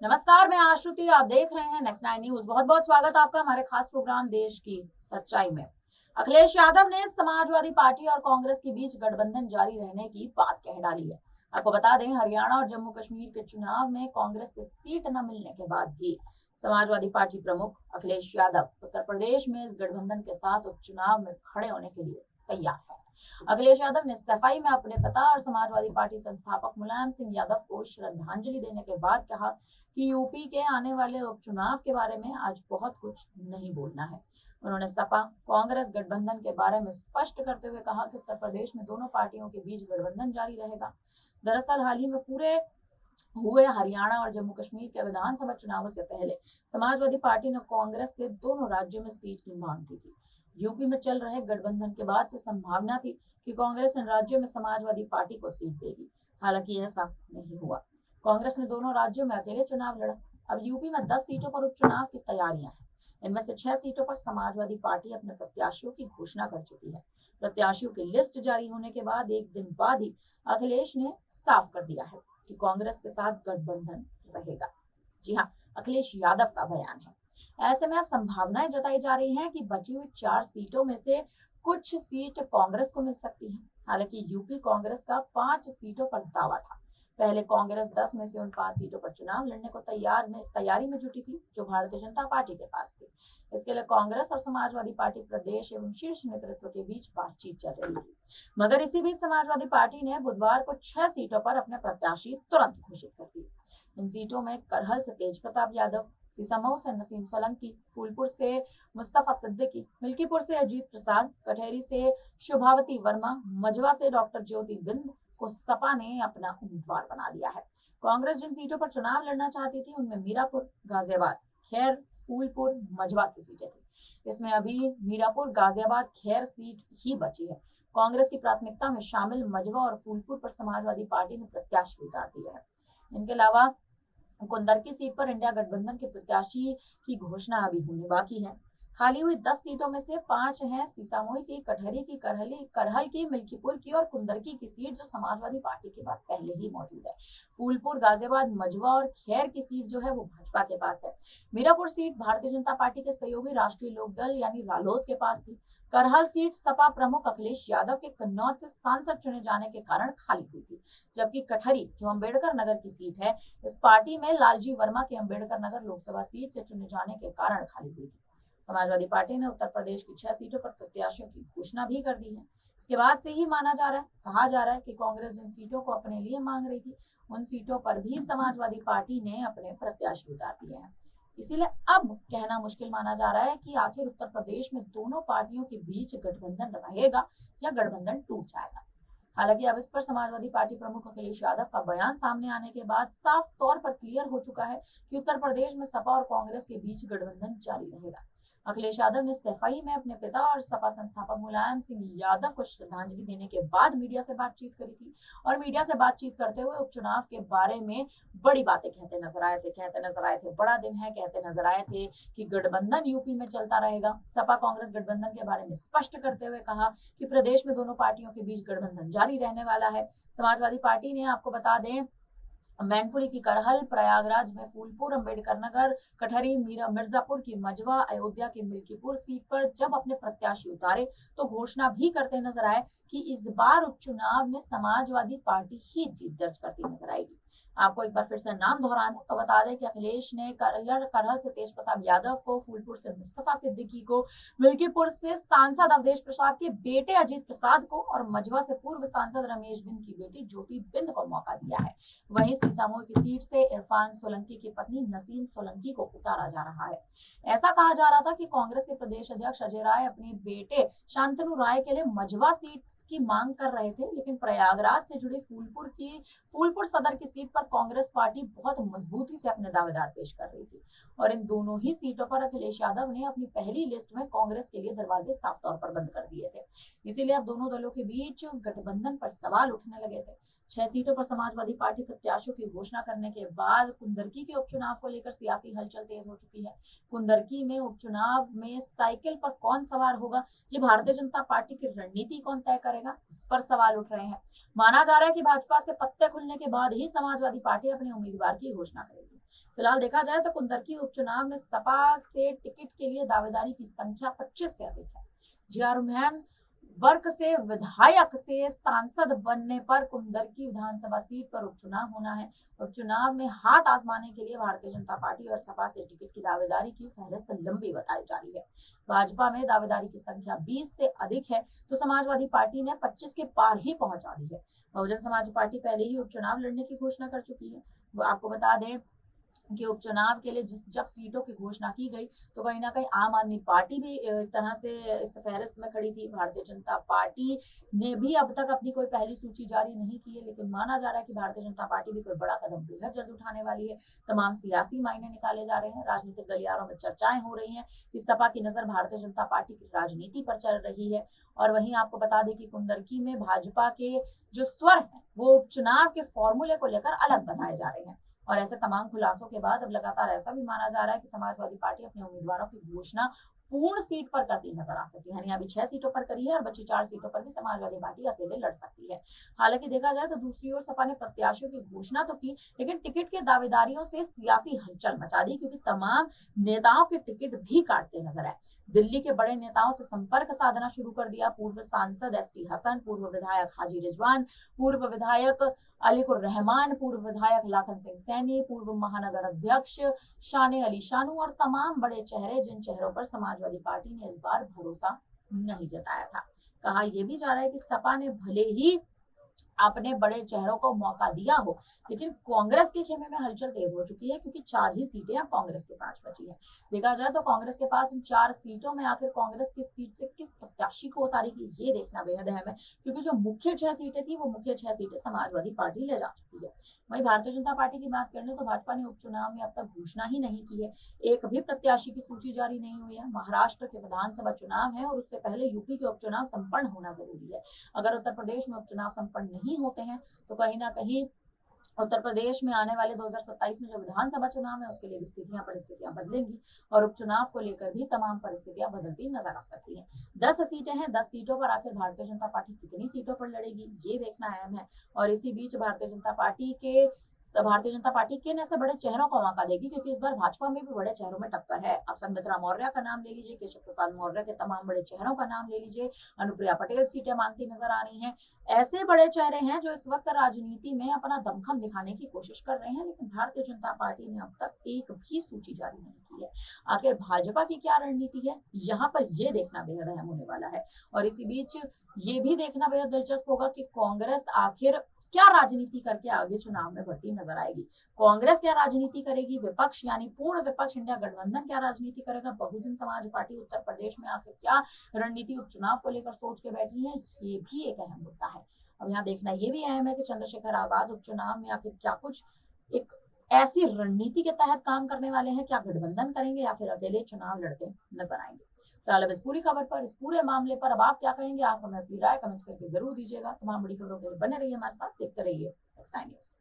नमस्कार, मैं आश्रुति। आप देख रहे हैं नेक्स्ट 9 न्यूज। बहुत बहुत स्वागत है आपका हमारे खास प्रोग्राम देश की सच्चाई में। अखिलेश यादव ने समाजवादी पार्टी और कांग्रेस के बीच गठबंधन जारी रहने की बात कह डाली है। आपको बता दें, हरियाणा और जम्मू कश्मीर के चुनाव में कांग्रेस से सीट न मिलने के बाद भी समाजवादी पार्टी प्रमुख अखिलेश यादव उत्तर प्रदेश में इस गठबंधन के साथ उपचुनाव में खड़े होने के लिए तैयार है। अखिलेश यादव ने सफाई में अपने पिता और समाजवादी पार्टी संस्थापक मुलायम सिंह यादव को श्रद्धांजलि देने के बाद कहा कि यूपी के आने वाले उपचुनाव के बारे में आज बहुत कुछ नहीं बोलना है। उन्होंने सपा कांग्रेस गठबंधन के बारे में स्पष्ट करते हुए कहा कि उत्तर प्रदेश में दोनों पार्टियों के बीच गठबंधन जारी रहेगा। दरअसल हाल ही में पूरे हुए हरियाणा और जम्मू कश्मीर के विधानसभा चुनावों से पहले समाजवादी पार्टी ने कांग्रेस से दोनों राज्यों में सीट की मांग की थी। यूपी में चल रहे गठबंधन के बाद से संभावना थी कि कांग्रेस इन राज्यों में समाजवादी पार्टी को सीट देगी। हालांकि ऐसा नहीं हुआ। कांग्रेस ने दोनों राज्यों में अकेले चुनाव लड़ा। अब यूपी में 10 सीटों पर उपचुनाव की तैयारियां हैं। इनमें से 6 सीटों पर समाजवादी पार्टी अपने प्रत्याशियों की घोषणा कर चुकी है। प्रत्याशियों की लिस्ट जारी होने के बाद एक दिन बाद ही अखिलेश ने साफ कर दिया है कि कांग्रेस के साथ गठबंधन रहेगा। जी हाँ, अखिलेश यादव का बयान है। ऐसे में अब संभावनाएं जताई जा रही हैं कि बची हुई 4 सीटों में से कुछ सीट कांग्रेस को मिल सकती है। हालांकि यूपी कांग्रेस का 5 सीटों पर दावा था। पहले कांग्रेस 10 में से उन 5 सीटों पर चुनाव लड़ने को तैयारी में जुटी थी, जो भारतीय जनता पार्टी के पास थी। इसके लिए कांग्रेस और समाजवादी पार्टी प्रदेश एवं शीर्ष नेतृत्व के बीच बातचीत चल रही थी। मगर इसी बीच समाजवादी पार्टी ने बुधवार को 6 सीटों पर अपने प्रत्याशी तुरंत घोषित कर दिए। इन सीटों में करहल से तेज प्रताप यादव, सीसामऊ से नसीम सोलंकी, फूलपुर से मुस्तफा सिद्दीकी, मिल्कीपुर से अजीत प्रसाद, कटहरी से शुभावती वर्मा, मझवा से डॉक्टर ज्योति बिंद को सपा ने अपना उम्मीदवार बना दिया है। कांग्रेस जिन सीटों पर चुनाव लड़ना चाहती थी उनमें मीरापुर, गाजियाबाद, खैर, फूलपुर, मझवा की सीटें थी। इसमें अभी मीरापुर, गाजियाबाद, खैर सीट ही बची है। कांग्रेस की प्राथमिकता में शामिल मझवा और फूलपुर पर समाजवादी पार्टी ने प्रत्याशी उतार दिए हैं। इनके अलावा कुंदरकी सीट पर इंडिया गठबंधन के प्रत्याशी की घोषणा अभी होनी बाकी है। खाली हुई 10 सीटों में से 5 हैं सीसामऊ की, कटहरी की, करहल की, मिल्कीपुर की और कुंदरकी की सीट जो समाजवादी पार्टी के पास पहले ही मौजूद है। फूलपुर, गाजियाबाद, मझवा और खैर की सीट जो है वो भाजपा के पास है। मीरापुर सीट भारतीय जनता पार्टी के सहयोगी राष्ट्रीय लोकदल यानी रालोद के पास थी। करहल सीट सपा प्रमुख अखिलेश यादव के कन्नौज से सांसद चुने जाने के कारण खाली हुई थी। जबकि कटहरी जो अम्बेडकर नगर की सीट है, इस पार्टी में लालजी वर्मा के अम्बेडकर नगर लोकसभा सीट से चुने जाने के कारण खाली हुई थी। समाजवादी पार्टी ने उत्तर प्रदेश की 6 सीटों पर प्रत्याशियों की घोषणा भी कर दी है। इसके बाद से ही कहा जा रहा है कि कांग्रेस जिन सीटों को अपने लिए मांग रही थी, उन सीटों पर भी समाजवादी पार्टी ने अपने प्रत्याशी उतार दिए हैं। इसीलिए अब कहना मुश्किल माना जा रहा है कि आखिर उत्तर प्रदेश में दोनों पार्टियों के बीच गठबंधन रहेगा या गठबंधन टूट जाएगा। हालांकि अब इस पर समाजवादी पार्टी प्रमुख अखिलेश यादव का बयान सामने आने के बाद साफ तौर पर क्लियर हो चुका है कि उत्तर प्रदेश में सपा और कांग्रेस के बीच गठबंधन जारी रहेगा। अखिलेश यादव ने सफाई में अपने पिता और सपा संस्थापक मुलायम सिंह यादव को श्रद्धांजलि देने के बाद मीडिया से बातचीत करी थी और मीडिया से बातचीत करते हुए उपचुनाव के बारे में बड़ी बातें कहते नजर आए थे बड़ा दिन है, कहते नजर आए थे कि गठबंधन यूपी में चलता रहेगा। सपा कांग्रेस गठबंधन के बारे में स्पष्ट करते हुए कहा कि प्रदेश में दोनों पार्टियों के बीच गठबंधन जारी रहने वाला है। समाजवादी पार्टी ने, आपको बता दें, मैनपुरी की करहल, प्रयागराज में फूलपुर, अम्बेडकर नगर, कटहरी, मिर्जापुर की मझवा, अयोध्या की मिल्कीपुर सीट पर जब अपने प्रत्याशी उतारे तो घोषणा भी करते नजर आए कि इस बार उपचुनाव में समाजवादी पार्टी ही जीत दर्ज करती नजर आएगी। आपको एक बार फिर से नाम दोहरा दें तो बता दें कि अखिलेश ने करहल से तेज प्रताप यादव को, फूलपुर से मुस्तफा सिद्दीकी को, मिल्कीपुर से सांसद अवधेश प्रसाद के बेटे अजीत प्रसाद को और मझवा से पूर्व सांसद रमेश बिंद की बेटी ज्योति बिंद को मौका दिया है। वहीं सीसामऊ की सीट से इरफान सोलंकी की पत्नी नसीम सोलंकी को उतारा जा रहा है। ऐसा कहा जा रहा था कि कांग्रेस के प्रदेश अध्यक्ष अजय राय अपने बेटे शांतनु राय के लिए मझवा सीट की मांग कर रहे थे, लेकिन प्रयागराज से जुड़ी फूलपुर सदर की सीट पर कांग्रेस पार्टी बहुत मजबूती से अपने दावेदार पेश कर रही थी और इन दोनों ही सीटों पर अखिलेश यादव ने अपनी पहली लिस्ट में कांग्रेस के लिए दरवाजे साफ तौर पर बंद कर दिए थे। इसीलिए अब दोनों दलों के बीच गठबंधन पर सवाल उठने लगे थे। 6 सीटों पर समाजवादी पार्टी प्रत्याशियों की घोषणा करने के बाद कुंदरकी के उपचुनाव को लेकर सियासी हलचल तेज हो चुकी है। कुंदरकी में उपचुनाव में साइकिल पर कौन सवार होगा, ये भारतीय जनता पार्टी की रणनीति कौन तय करेगा, इस पर सवाल उठ रहे हैं। माना जा रहा है कि भाजपा से पत्ते खुलने के बाद ही समाजवादी पार्टी अपने उम्मीदवार की घोषणा करेगी। फिलहाल देखा जाए तो कुंदरकी उपचुनाव में सपा से टिकट के लिए दावेदारी की संख्या 25 से अधिक है। जियारुमैन वर्ग से विधायक से सांसद बनने पर कुंदरकी विधानसभा सीट पर उपचुनाव होना है। उपचुनाव में हाथ आजमाने के लिए भारतीय जनता पार्टी और सपा से टिकट की दावेदारी की फहरिस्त लंबी बताई जा रही है। भाजपा में दावेदारी की संख्या 20 से अधिक है तो समाजवादी पार्टी ने 25 के पार ही पहुंचा दी है। बहुजन समाज पार्टी पहले ही उपचुनाव लड़ने की घोषणा कर चुकी है। वो आपको बता दें कि उपचुनाव के लिए जब सीटों की घोषणा की गई तो कहीं ना कहीं आम आदमी पार्टी भी एक तरह से इस फहरिस्त में खड़ी थी। भारतीय जनता पार्टी ने भी अब तक अपनी कोई पहली सूची जारी नहीं की है, लेकिन माना जा रहा है कि भारतीय जनता पार्टी भी कोई बड़ा कदम बेहद जल्द उठाने वाली है। तमाम सियासी मायने निकाले जा रहे हैं। राजनीतिक गलियारों में चर्चाएं हो रही हैं कि सपा की नजर भारतीय जनता पार्टी की राजनीति पर चल रही है। और वहीं आपको बता दें कि कुंदरकी में भाजपा के जो स्वर है वो उपचुनाव के फॉर्मूले को लेकर अलग बताए जा रहे हैं। और ऐसे तमाम खुलासों के बाद अब लगातार ऐसा भी माना जा रहा है कि समाजवादी पार्टी अपने उम्मीदवारों की घोषणा पूर्ण सीट पर करती नजर आ सकती है। यानी अभी 6 सीटों पर करी है और बची 4 सीटों पर भी समाजवादी पार्टी अकेले लड़ सकती है। हालांकि देखा जाए तो दूसरी ओर सपा ने प्रत्याशियों की घोषणा तो की, लेकिन टिकट के दावेदारियों से सियासी हलचल मचा दी, क्योंकि तमाम नेताओं के टिकट भी काटते नजर आए। दिल्ली के बड़े नेताओं से संपर्क साधना शुरू कर दिया। पूर्व सांसद एसटी हसन, पूर्व विधायक हाजी रिजवान, पूर्व विधायक अलीकुर रहमान, पूर्व विधायक लाखन सिंह सैनी, पूर्व महानगर अध्यक्ष शाने अली शानू और तमाम बड़े चेहरे, जिन चेहरों पर समाजवादी पार्टी ने इस बार भरोसा नहीं जताया था। कहा यह भी जा रहा है कि सपा ने भले ही अपने बड़े चेहरों को मौका दिया हो, लेकिन कांग्रेस के खेमे में हलचल तेज हो चुकी है, क्योंकि 4 ही सीटें अब कांग्रेस के पास बची है। देखा जाए तो कांग्रेस के पास इन 4 सीटों में आखिर कांग्रेस की सीट से किस प्रत्याशी को उतारेगी, ये देखना बेहद अहम है, क्योंकि जो मुख्य 6 सीटें थी वो मुख्य 6 सीटें समाजवादी पार्टी ले जा चुकी है। वहीं भारतीय जनता पार्टी की बात कर ले तो भाजपा ने उपचुनाव में अब तक घोषणा ही नहीं की है। एक भी प्रत्याशी की सूची जारी नहीं हुई है। महाराष्ट्र के विधानसभा चुनाव है और उससे पहले यूपी के उपचुनाव संपन्न होना जरूरी है। अगर उत्तर प्रदेश में उपचुनाव संपन्न नहीं होते हैं तो कहीं ना कहीं उत्तर प्रदेश में आने वाले 2027 में जो विधानसभा चुनाव है उसके लिए भी परिस्थितियां बदलेंगी और उपचुनाव को लेकर भी तमाम परिस्थितियां बदलती नजर आ सकती हैं। 10 सीटें हैं, 10 सीटों पर आखिर भारतीय जनता पार्टी कितनी सीटों पर लड़ेगी, ये देखना अहम है। और इसी बीच भारतीय जनता पार्टी किन ऐसे बड़े चेहरों को मौका देगी, क्योंकि इस बार भाजपा में भी बड़े चेहरों में टक्कर है। अब संघमित्रा मौर्य का नाम ले लीजिए, केशव प्रसाद मौर्य के तमाम बड़े चेहरों का नाम ले लीजिए, अनुप्रिया पटेल सीटें मांगती नजर आ रही हैं। ऐसे बड़े चेहरे हैं जो इस वक्त राजनीति में अपना दमखम दिखाने की कोशिश कर रहे हैं, लेकिन भारतीय जनता पार्टी ने अब तक एक भी सूची जारी नहीं की है। आखिर भाजपा की क्या रणनीति है, यहाँ पर यह देखना बेहद अहम होने वाला है। और इसी बीच ये भी देखना बेहद दिलचस्प होगा कि कांग्रेस आखिर क्या राजनीति करके आगे चुनाव में बढ़ती नजर आएगी। कांग्रेस क्या राजनीति करेगी, विपक्ष यानी पूर्ण विपक्ष इंडिया गठबंधन क्या राजनीति करेगा, बहुजन समाज पार्टी उत्तर प्रदेश में आखिर क्या रणनीति उपचुनाव को लेकर सोच के बैठी है, ये भी एक अहम मुद्दा है। अब यहाँ देखना ये भी अहम है कि चंद्रशेखर आजाद उपचुनाव में आखिर क्या कुछ एक ऐसी रणनीति के तहत काम करने वाले हैं, क्या गठबंधन करेंगे या फिर अकेले चुनाव लड़ते नजर आएंगे। फिलहाल अब इस पूरी खबर पर, इस पूरे मामले पर अब आप क्या कहेंगे, आप हमें अपनी राय कमेंट करके जरूर दीजिएगा। तमाम बड़ी खबरों के लिए बने रहिए हमारे साथ, देखते रहिए नेक्स्ट टाइम न्यूज़।